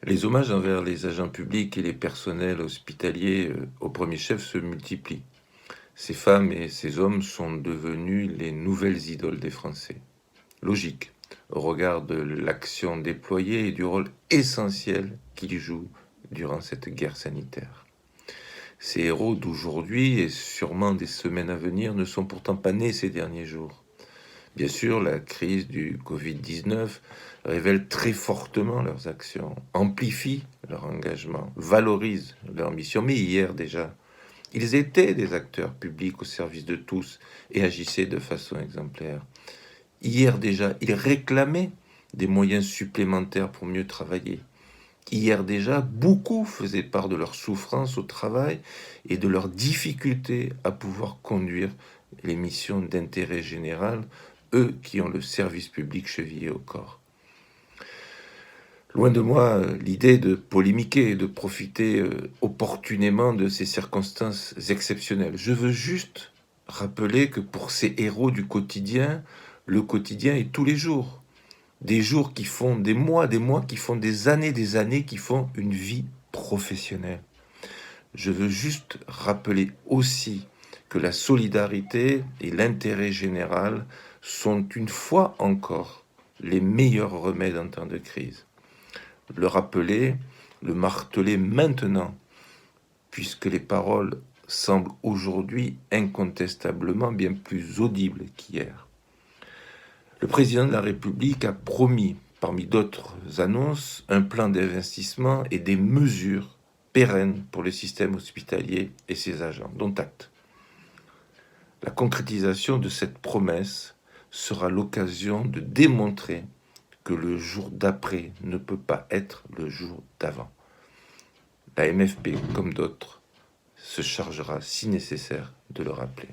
Les hommages envers les agents publics et les personnels hospitaliers, au premier chef, se multiplient. Ces femmes et ces hommes sont devenus les nouvelles idoles des Français. Logique, au regard de l'action déployée et du rôle essentiel qu'ils jouent durant cette guerre sanitaire. Ces héros d'aujourd'hui et sûrement des semaines à venir ne sont pourtant pas nés ces derniers jours. Bien sûr, la crise du Covid-19 révèle très fortement leurs actions, amplifie leur engagement, valorise leur mission. Mais hier déjà, ils étaient des acteurs publics au service de tous et agissaient de façon exemplaire. Hier déjà, ils réclamaient des moyens supplémentaires pour mieux travailler. Hier déjà, beaucoup faisaient part de leur souffrance au travail et de leur difficulté à pouvoir conduire les missions d'intérêt général, eux qui ont le service public chevillé au corps. Loin de moi l'idée de polémiquer et de profiter opportunément de ces circonstances exceptionnelles. Je veux juste rappeler que pour ces héros du quotidien, le quotidien est tous les jours. Des jours qui font des mois qui font des années, qui font une vie professionnelle. Je veux juste rappeler aussi que la solidarité et l'intérêt général sont une fois encore les meilleurs remèdes en temps de crise. Le rappeler, le marteler maintenant, puisque les paroles semblent aujourd'hui incontestablement bien plus audibles qu'hier. Le président de la République a promis, parmi d'autres annonces, un plan d'investissement et des mesures pérennes pour le système hospitalier et ses agents, dont acte. La concrétisation de cette promesse sera l'occasion de démontrer que le jour d'après ne peut pas être le jour d'avant. La MFP, comme d'autres, se chargera, si nécessaire, de le rappeler.